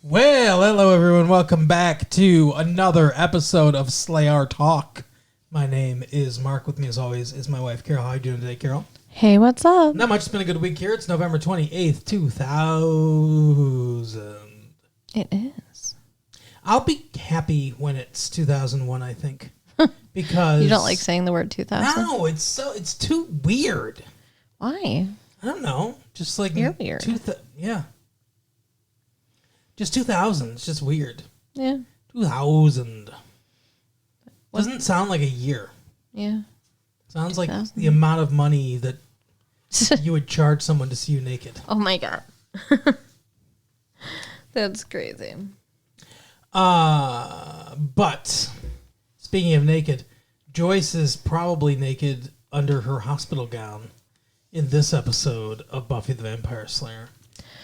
Well, hello everyone. Welcome back to another episode of Slay Our Talk. My name is Mark. With me, as always, is my wife, Carol. How are you doing today, Carol? Hey, what's up? Not much. It's been a good week here. It's November 28th, 2000. It is. I'll be happy when it's 2001, I think. Because You don't like saying the word 2000? No, it's too weird. Why? I don't know. Just like You're weird. Yeah. Just 2000. It's just weird. Yeah. 2000. Doesn't sound like a year. Yeah. Sounds like 2000. the amount of money that you would charge someone to see you naked. Oh my God. That's crazy. But speaking of naked, Joyce is probably naked under her hospital gown in this episode of Buffy the Vampire Slayer.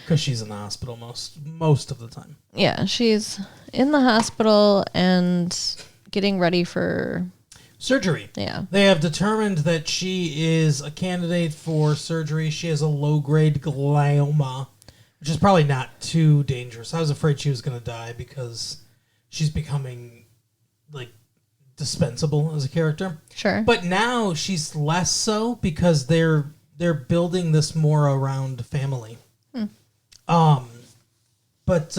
Because she's in the hospital most of the time. Yeah, she's in the hospital and getting ready for surgery. Yeah. They have determined that she is a candidate for surgery. She has a low-grade glioma, which is probably not too dangerous. I was afraid she was going to die because she's becoming, like, dispensable as a character. Sure. But now she's less so because they're building this more around family. But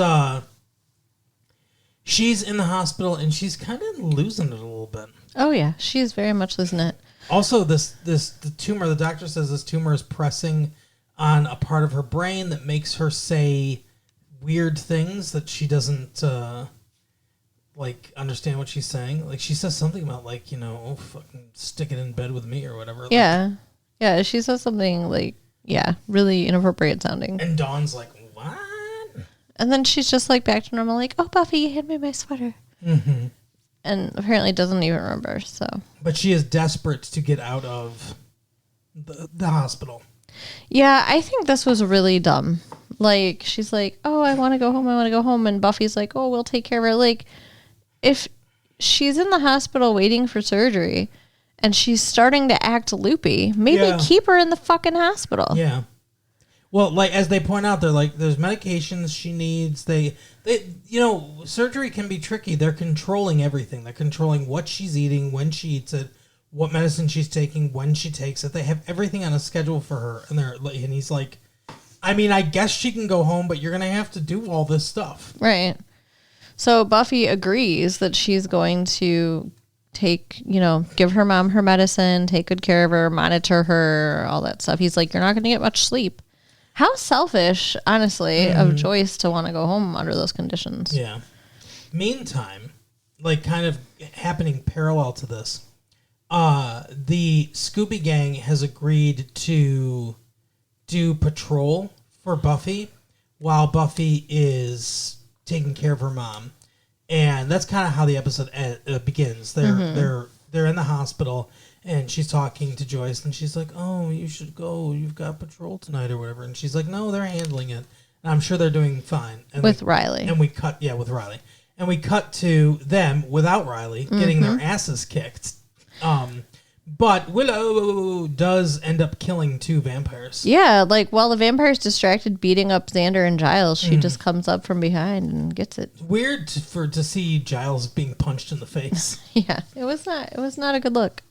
she's in the hospital and she's kind of losing it a little bit. Oh yeah, she's very much losing it. Also, the tumor, the doctor says this tumor is pressing on a part of her brain that makes her say weird things that she doesn't like understand what she's saying. Like she says something about like, oh, fucking stick it in bed with me or whatever. Yeah. Like, yeah, she says something like, really inappropriate sounding. and Dawn's like, what? And then she's just like back to normal, like, oh, Buffy, you hand me my sweater. Mm-hmm. And apparently doesn't even remember, so. But she is desperate to get out of the hospital. Yeah, I think this was really dumb. Like, she's like, oh, I want to go home. And Buffy's like, oh, we'll take care of her. Like, if she's in the hospital waiting for surgery and she's starting to act loopy, maybe keep her in the fucking hospital. Yeah. Well, like, as they point out, they're like, there's medications she needs. They surgery can be tricky. They're controlling everything. They're controlling what she's eating, when she eats it, what medicine she's taking, when she takes it. They have everything on a schedule for her. And he's like, I mean, I guess she can go home, but you're going to have to do all this stuff. Right. So Buffy agrees that she's going to give her mom her medicine, take good care of her, monitor her, all that stuff. He's like, you're not going to get much sleep. How selfish, honestly, of Joyce to want to go home under those conditions. Yeah. Meantime, like kind of happening parallel to this, the Scooby Gang has agreed to do patrol for Buffy while Buffy is taking care of her mom. And that's kind of how the episode begins. They're in the hospital, and she's talking to Joyce, and she's like, oh, you should go. You've got patrol tonight or whatever. And she's like, no, they're handling it. And I'm sure they're doing fine. And with Riley. And we cut, with Riley. And we cut to them without Riley getting their asses kicked. But Willow does end up killing 2 vampires. Yeah, like while the vampire's distracted beating up Xander and Giles, she just comes up from behind and gets it. Weird to see Giles being punched in the face. Yeah, it was not a good look.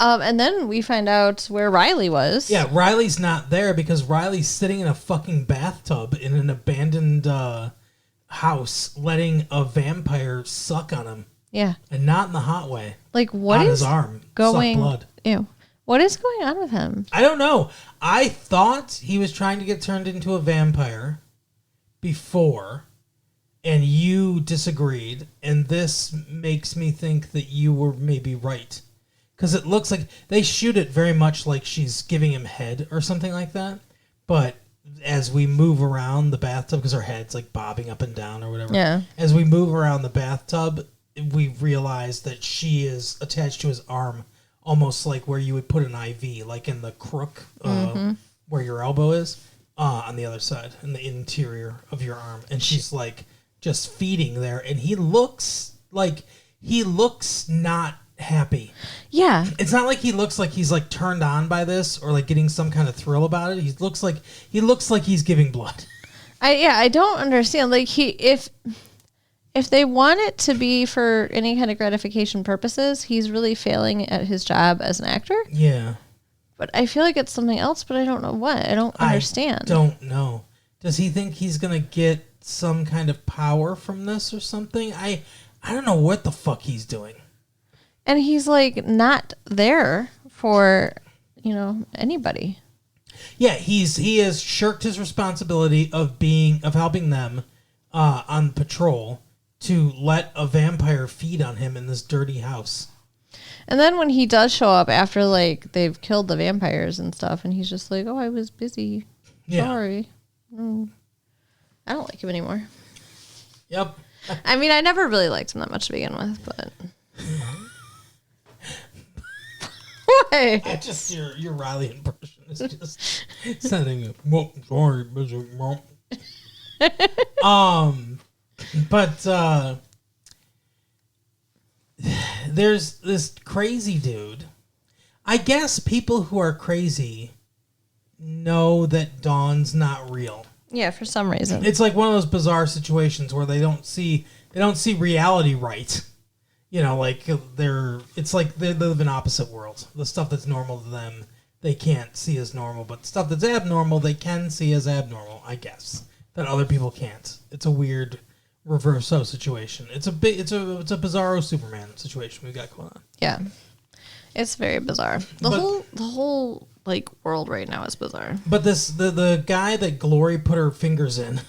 And then we find out where Riley was. Yeah, Riley's not there because Riley's sitting in a fucking bathtub in an abandoned house, letting a vampire suck on him. Yeah. And not in the hot way. Like, what on is his arm. going Suck blood. Ew. What is going on with him? I don't know. I thought he was trying to get turned into a vampire before, and you disagreed, and this makes me think that you were maybe right. Because it looks like they shoot it very much like she's giving him head or something like that. But as we move around the bathtub, because her head's like bobbing up and down or whatever. Yeah. As we move around the bathtub, we realize that she is attached to his arm, almost like where you would put an IV, like in the crook where your elbow is, on the other side, in the interior of your arm. And she's like just feeding there. And he looks not happy. Yeah. It's not like he looks like he's like turned on by this or like getting some kind of thrill about it. He looks like he's giving blood. I don't understand. Like if they want it to be for any kind of gratification purposes, he's really failing at his job as an actor. Yeah. But I feel like it's something else, but I don't know what. I don't understand. I don't know. Does he think he's gonna get some kind of power from this or something? I don't know what the fuck he's doing. And he's like not there for, anybody. Yeah, he has shirked his responsibility of helping them on patrol to let a vampire feed on him in this dirty house. And then when he does show up after like they've killed the vampires and stuff, and he's just like, "Oh, I was busy. Sorry." I don't like him anymore. Yep. I mean, I never really liked him that much to begin with, but what? I just your Riley impression is just sending it. Well, sorry, busy. But there's this crazy dude. I guess people who are crazy know that Dawn's not real. Yeah, for some reason. It's like one of those bizarre situations where they don't see reality right. Like it's like they live in opposite worlds. The stuff that's normal to them, they can't see as normal, but stuff that's abnormal, they can see as abnormal, I guess. That other people can't. It's a weird reverso situation. It's a bizarro Superman situation we got going on. Yeah. It's very bizarre. The whole like world right now is bizarre. But the guy that Glory put her fingers in,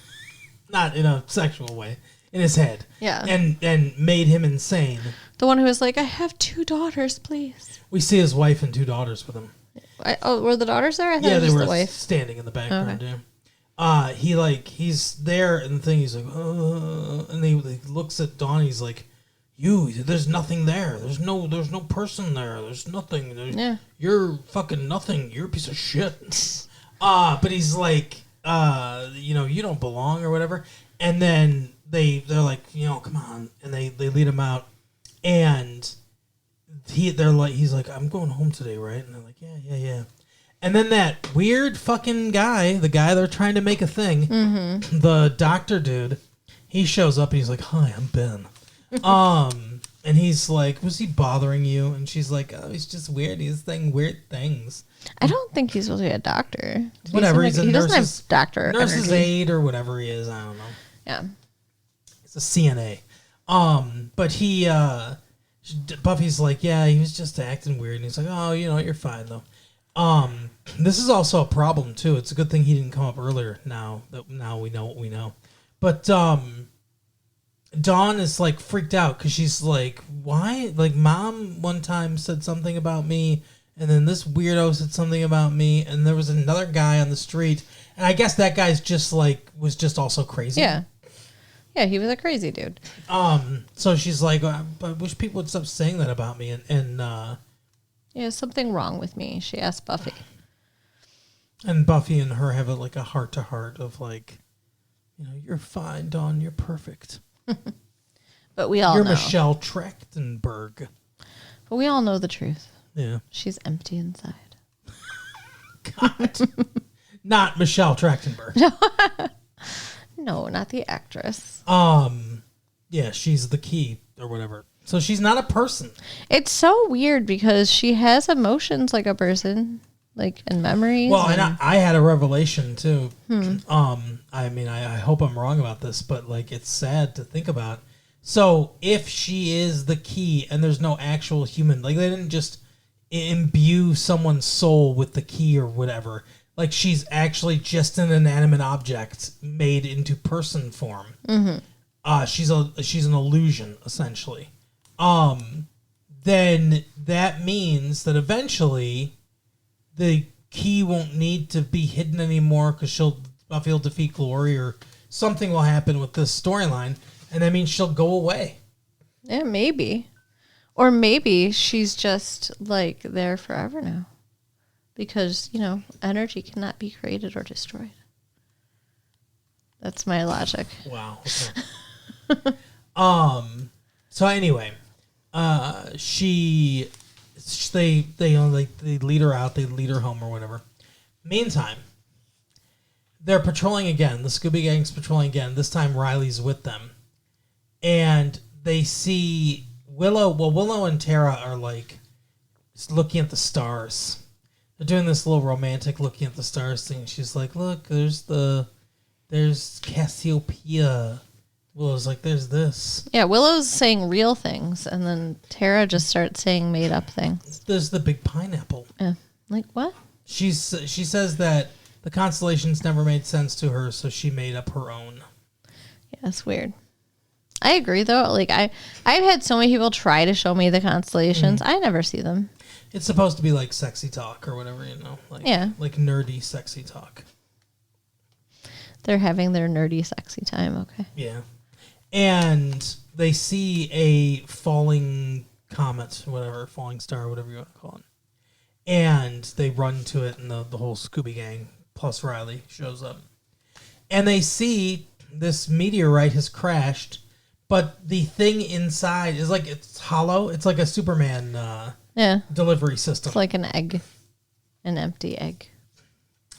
not in a sexual way, in his head. Yeah. And made him insane. The one who was like, I have 2 daughters, please. We see his wife and 2 daughters with him. Were the daughters there? I thought it was they were the wife. standing in the background. Okay. Yeah. He's there, and the thing he's like, and he looks at Dawn. He's like, there's nothing there. There's no person there. There's nothing. Yeah. You're fucking nothing. You're a piece of shit. But he's like, you don't belong or whatever. And then they're like, come on, and they lead him out, and he's like, I'm going home today, right? And they're like, yeah. And then that weird fucking guy, the guy they're trying to make a thing, the doctor dude, he shows up and he's like, hi, I'm Ben. And he's like, was he bothering you? And she's like, oh, he's just weird. He's saying weird things. I don't think he's supposed to be a doctor. Whatever. He's a he doesn't have doctor nurse's energy. aide or whatever he is. I don't know. Yeah. He's a CNA. But he, Buffy's like, yeah, he was just acting weird. And he's like, oh, you're fine though. This is also a problem too. It's a good thing he didn't come up earlier. Now we know what we know. But Dawn is like freaked out because she's like, why? Like, Mom one time said something about me, and then this weirdo said something about me, and there was another guy on the street, and I guess that guy's just like was just also crazy. Yeah, he was a crazy dude. So she's like, I wish people would stop saying that about me, and yeah, something wrong with me. She asked Buffy. And Buffy and her have a heart to heart of like, you're fine, Dawn, you're perfect. But we all You're know. Michelle Trachtenberg. But we all know the truth. Yeah. She's empty inside. God. Not Michelle Trachtenberg. No, not the actress. Yeah, she's the key or whatever. So she's not a person. It's so weird because she has emotions like a person, like and memories. Well, and I had a revelation too. I mean, I hope I'm wrong about this, but like it's sad to think about. So if she is the key and there's no actual human, like they didn't just imbue someone's soul with the key or whatever. Like she's actually just an inanimate object made into person form. Mm-hmm. She's an illusion essentially. Then that means that eventually the key won't need to be hidden anymore because Buffy will defeat Glory or something will happen with this storyline, and that means she'll go away. Yeah, maybe. Or maybe she's just like there forever now. Because, energy cannot be created or destroyed. That's my logic. Wow. Okay. So anyway, they lead her out, they lead her home or whatever. Meantime, they're patrolling again. The Scooby Gang's patrolling again. This time Riley's with them. And they see Willow. Well, Willow and Tara are like just looking at the stars. They're doing this little romantic looking at the stars thing. She's like, look, there's Cassiopeia. Willow's like, there's this. Yeah, Willow's saying real things, and then Tara just starts saying made up things. There's the big pineapple. Yeah. Like, what? She says that the constellations never made sense to her, so she made up her own. Yeah, it's weird. I agree, though. Like, I've had so many people try to show me the constellations. I never see them. It's supposed to be like sexy talk or whatever, like, yeah, like nerdy sexy talk. They're having their nerdy sexy time. Okay. Yeah, and they see a falling comet, whatever, falling star, whatever you want to call it, and they run to it, and the whole Scooby Gang plus Riley shows up, and they see this meteorite has crashed, but the thing inside is like it's hollow. It's like a Superman. Yeah. Delivery system. It's like an egg. An empty egg.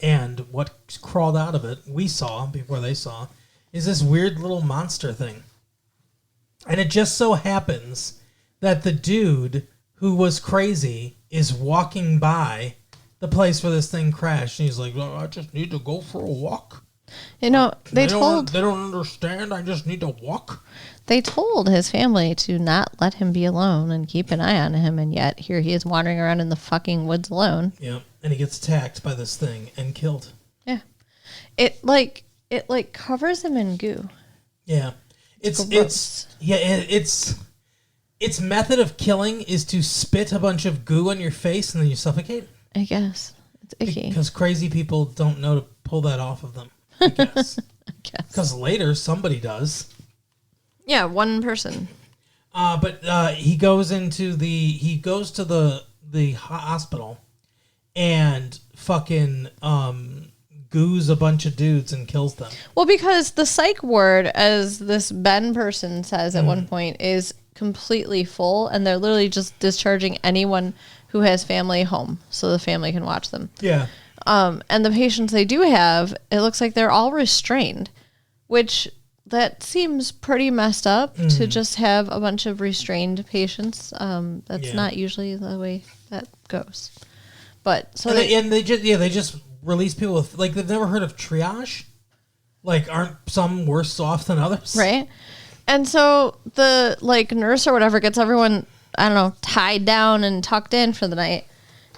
And what crawled out of it, we saw before they saw, is this weird little monster thing. And it just so happens that the dude who was crazy is walking by the place where this thing crashed. And he's like, oh, I just need to go for a walk. You know, they don't understand. I just need to walk. They told his family to not let him be alone and keep an eye on him, and yet here he is wandering around in the fucking woods alone. Yeah, and he gets attacked by this thing and killed. Yeah, it covers him in goo. Yeah, its method of killing is to spit a bunch of goo on your face and then you suffocate. I guess it's icky because crazy people don't know to pull that off of them. I guess. Because later somebody does. Yeah, one person. But he goes to the hospital and fucking goos a bunch of dudes and kills them. Well, because the psych ward, as this Ben person says at one point, is completely full, and they're literally just discharging anyone who has family home so the family can watch them. Yeah. And the patients they do have, it looks like they're all restrained, which that seems pretty messed up to just have a bunch of restrained patients. That's not usually the way that goes. But so they just release people with, like, they've never heard of triage. Like, aren't some worse off than others? Right. And so the nurse or whatever gets everyone, I don't know, tied down and tucked in for the night.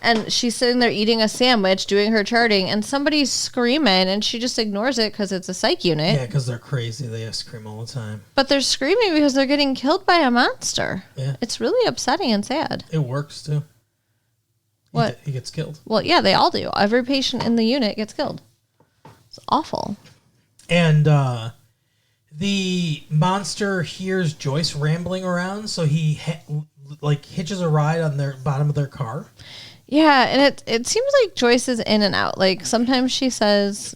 And she's sitting there eating a sandwich, doing her charting, and somebody's screaming, and she just ignores it because it's a psych unit. Yeah, because they're crazy. They scream all the time. But they're screaming because they're getting killed by a monster. Yeah. It's really upsetting and sad. It works, too. What? He gets killed. Well, yeah, they all do. Every patient in the unit gets killed. It's awful. And the monster hears Joyce rambling around, so he hitches a ride on their bottom of their car. Yeah, and it seems like Joyce is in and out. Like, sometimes she says,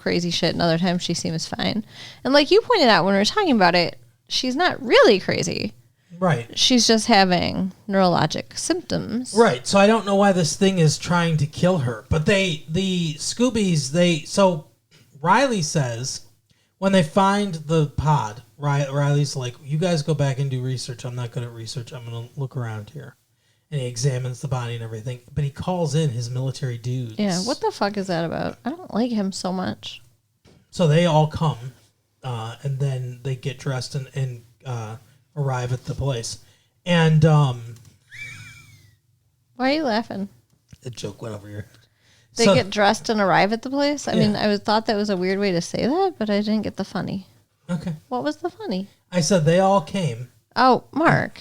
crazy shit, and other times she seems fine. And like you pointed out when we were talking about it, she's not really crazy. Right. She's just having neurologic symptoms. Right. So I don't know why this thing is trying to kill her. But the Scoobies, so Riley says when they find the pod, Riley's like, you guys go back and do research. I'm not good at research. I'm going to look around here. And he examines the body and everything. But he calls in his military dudes. Yeah, what the fuck is that about? I don't like him so much. So they all come, and then they get dressed and arrive at the place. And why are you laughing? the joke went over here. They get dressed and arrive at the place? I Yeah. mean, I thought that was a weird way to say that, but I didn't get the funny. Okay. What was the funny? I said they all came. Oh, Mark.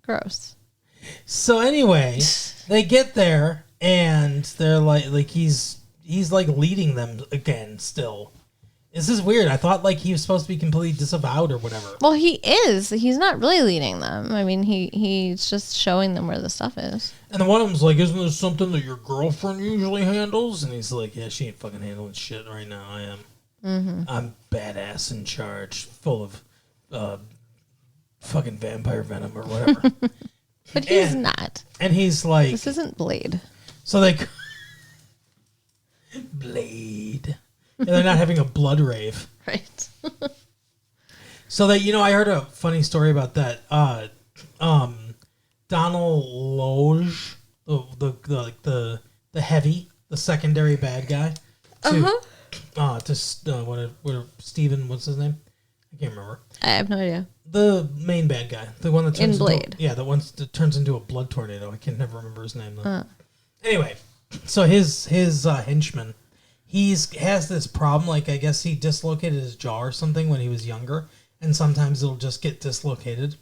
Gross. So anyway, they get there and they're like he's like leading them again still. This is weird. I thought like he was supposed to be completely disavowed or whatever. Well, he is. He's not really leading them. I mean, he's just showing them where the stuff is. And then one of them's like, isn't this something that your girlfriend usually handles? And he's like, yeah, she ain't fucking handling shit right now. I am. Mm-hmm. I'm badass in charge, full of fucking vampire venom or whatever. But he's not. And he's like... This isn't Blade. So they... Blade. And they're not having a blood rave. Right. So that, I heard a funny story about that. Donald Loge, the heavy, the secondary bad guy, what Steven, what's his name? I can't remember. I have no idea. The main bad guy, the one that turns in Blade. the one that turns into a blood tornado. I can never remember his name though. Anyway, so his henchman, has this problem. Like, I guess he dislocated his jaw or something when he was younger, and sometimes it'll just get dislocated.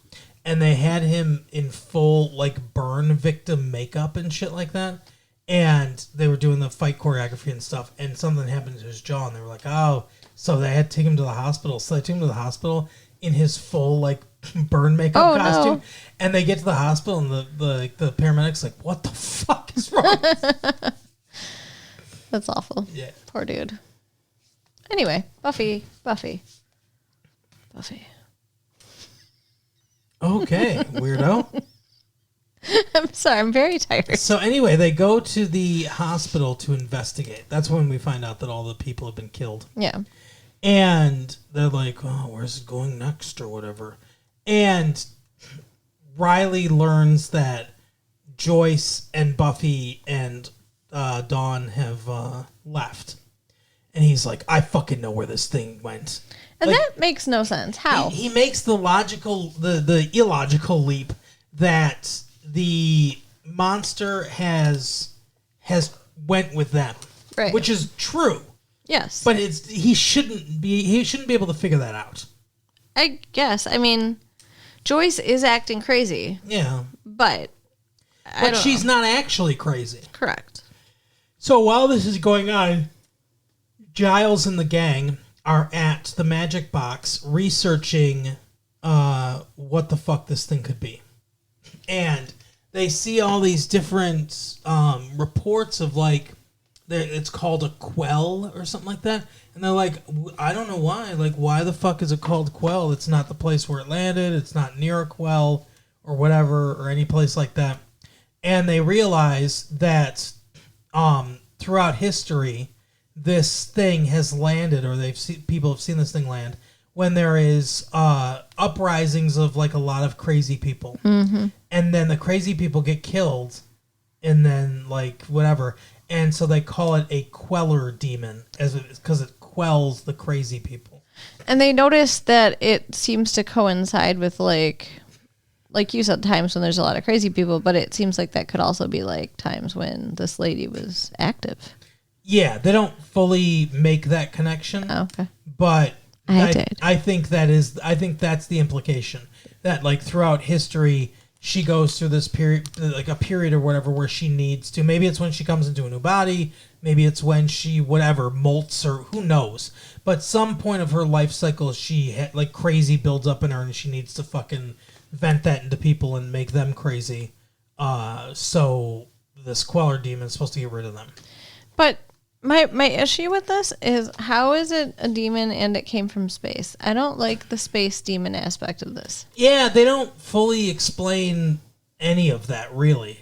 And they had him in full like burn victim makeup and shit like that. And they were doing the fight choreography and stuff, and something happened to his jaw, and they were like, oh, so they had to take him to the hospital. So they took him to the hospital in his full like burn makeup costume. No. And they get to the hospital, and the paramedic's like, what the fuck is wrong? That's awful. Yeah. Poor dude. Anyway, Buffy. Okay, weirdo. I'm sorry, I'm very tired. So anyway, they go to the hospital to investigate. That's when we find out that all the people have been killed. Yeah. And they're like, oh, where's it going next or whatever. And Riley learns that Joyce and Buffy and Dawn have left. And he's like, I fucking know where this thing went. And like, that makes no sense. How? He makes the illogical leap that the monster has went with them, right? Which is true. Yes, but he shouldn't be able to figure that out. I guess. I mean, Joyce is acting crazy. Yeah, but she's not actually crazy. Correct. So while this is going on, Giles and the gang are at the magic box researching what the fuck this thing could be. And they see all these different reports of like, it's called a quell or something like that. And they're like, I don't know why. Like, why the fuck is it called quell? It's not the place where it landed. It's not near a quell or whatever or any place like that. And they realize that throughout history, this thing has landed, or people have seen this thing land when there is uprisings of like a lot of crazy people. Mm-hmm. And then the crazy people get killed, and then like whatever. And so they call it a queller demon because it quells the crazy people. And they notice that it seems to coincide with like you said, times when there's a lot of crazy people, but it seems like that could also be like times when this lady was active. Yeah, they don't fully make that connection. Oh, okay. But I did. I think that's the implication. That like throughout history, she goes through this period, like a period or whatever, where she needs to. Maybe it's when she comes into a new body. Maybe it's when she molts, or who knows. But some point of her life cycle, like crazy builds up in her, and she needs to fucking vent that into people and make them crazy. So this queller demon is supposed to get rid of them. But my issue with this is, how is it a demon and it came from space? I don't like the space demon aspect of this. Yeah, they don't fully explain any of that, really.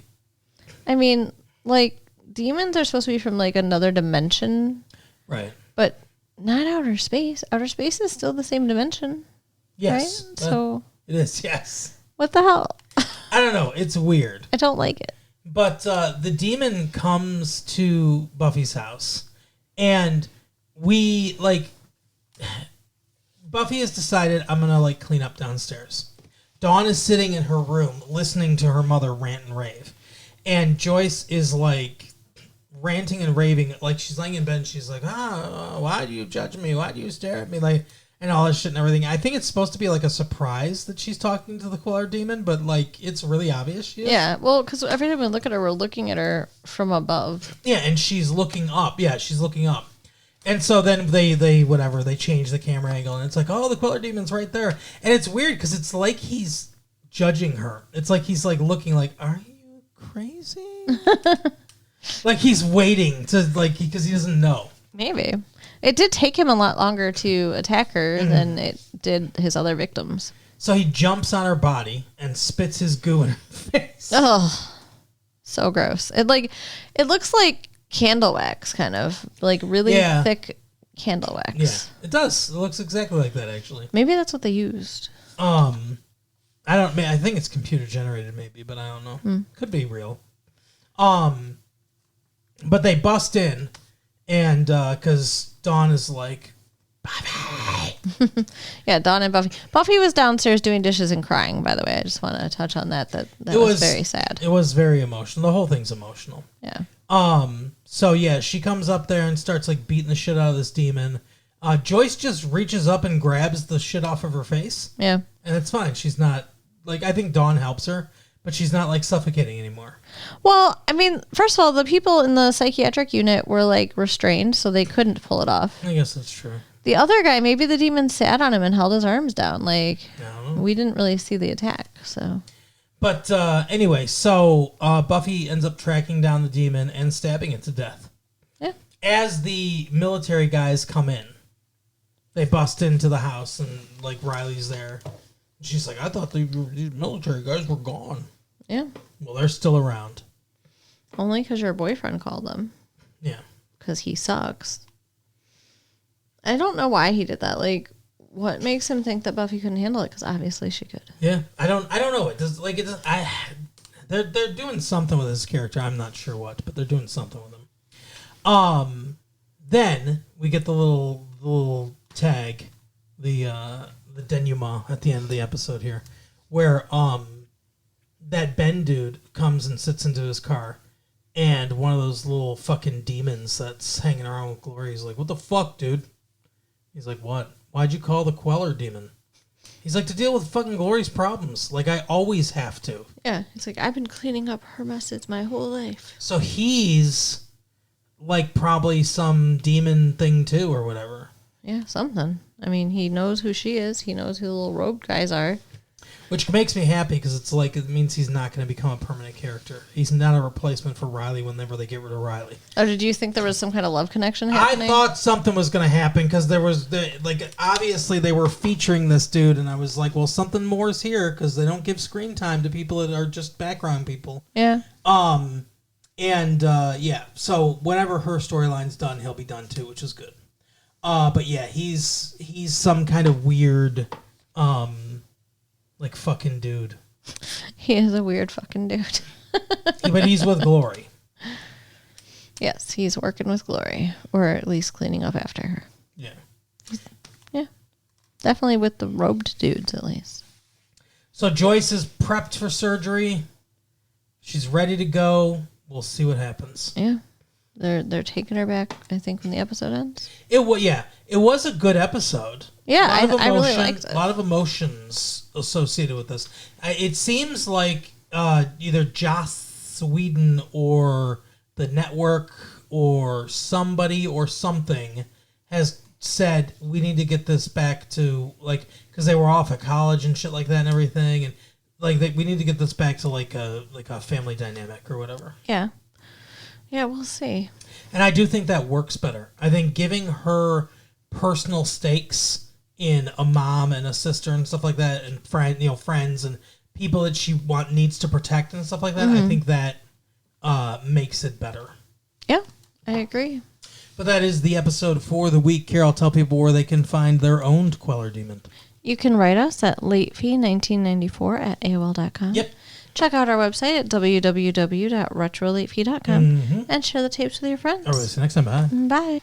I mean, like, demons are supposed to be from, like, another dimension. Right. But not outer space. Outer space is still the same dimension. Yes. Right? So it is, yes. What the hell? I don't know. It's weird. I don't like it. But the demon comes to Buffy's house, and Buffy has decided, I'm going to, like, clean up downstairs. Dawn is sitting in her room listening to her mother rant and rave. And Joyce is, like, ranting and raving. Like, she's laying in bed, and she's like, why do you judge me? Why do you stare at me? Like, and all this shit and everything. I think it's supposed to be like a surprise that she's talking to the queller demon, but like it's really obvious she is. Yeah, well, because every time we look at her, we're looking at her from above. Yeah, and she's looking up. Yeah, she's looking up. And so then they change the camera angle, and it's like, oh, the queller demon's right there. And it's weird because it's like he's judging her. It's like he's like looking like, are you crazy? Like he's waiting to because he doesn't know. Maybe. It did take him a lot longer to attack her than it did his other victims. So he jumps on her body and spits his goo in her face. Oh, so gross. It looks like candle wax, kind of like really thick candle wax. Yeah, it does. It looks exactly like that, actually. Maybe that's what they used. I think it's computer generated, maybe, but I don't know. Could be real. But they bust in, and because Dawn is like, Buffy. Yeah, Dawn and Buffy. Buffy was downstairs doing dishes and crying. By the way, I just want to touch on that. That was very sad. It was very emotional. The whole thing's emotional. Yeah. So yeah, she comes up there and starts like beating the shit out of this demon. Joyce just reaches up and grabs the shit off of her face. Yeah. And it's fine. She's not like, I think Dawn helps her, but she's not like suffocating anymore. Well, I mean, first of all, the people in the psychiatric unit were like restrained, so they couldn't pull it off. I guess that's true. The other guy, maybe the demon sat on him and held his arms down. Like, we didn't really see the attack, so. But anyway, so Buffy ends up tracking down the demon and stabbing it to death. Yeah. As the military guys come in, they bust into the house and like Riley's there. She's like, I thought these military guys were gone. Yeah. Well, they're still around. Only because your boyfriend called them. Yeah. Because he sucks. I don't know why he did that. Like, what makes him think that Buffy couldn't handle it? Because obviously she could. Yeah, I don't know. It does like it. Does, they're doing something with his character. I'm not sure what, but they're doing something with him. Then we get the little tag, the denouement at the end of the episode here, where that Ben dude comes and sits into his car, and one of those little fucking demons that's hanging around with Glory is like, "What the fuck, dude?" He's like, "What? Why'd you call the Queller demon?" He's like, "To deal with fucking Glory's problems. Like, I always have to." Yeah, he's like, I've been cleaning up her messes my whole life. So he's, like, probably some demon thing, too, or whatever. Yeah, something. I mean, he knows who she is. He knows who the little robed guys are. Which makes me happy, because it's like, it means he's not going to become a permanent character. He's not a replacement for Riley whenever they get rid of Riley. Oh, did you think there was some kind of love connection happening? I thought something was going to happen, because there was, obviously they were featuring this dude, and I was like, well, something more is here, because they don't give screen time to people that are just background people. Yeah. Yeah, so whenever her storyline's done, he'll be done too, which is good. But yeah, he's some kind of weird, like fucking dude. He is a weird fucking dude. But he's with Glory. Yes, he's working with Glory, or at least cleaning up after her. Yeah. Yeah. Definitely with the robed dudes, at least. So Joyce is prepped for surgery. She's ready to go. We'll see what happens. Yeah. They're taking her back, I think, when the episode ends. It was a good episode. Yeah, I really liked it. A lot of emotions associated with this. It seems like either Joss Whedon or the network or somebody or something has said we need to get this back to, like, because they were off at college and shit like that and everything, and like we need to get this back to like a family dynamic or whatever. Yeah. Yeah, we'll see. And I do think that works better. I think giving her personal stakes in a mom and a sister and stuff like that, and friends and people that she needs to protect and stuff like that, I think that makes it better. Yeah, I agree. But that is the episode for the week. Carol, tell people where they can find their own Queller Demon. You can write us at latefee1994@AOL.com. Yep. Check out our website at www.retrolatefee.com and share the tapes with your friends. All right, see you next time. Bye. Bye.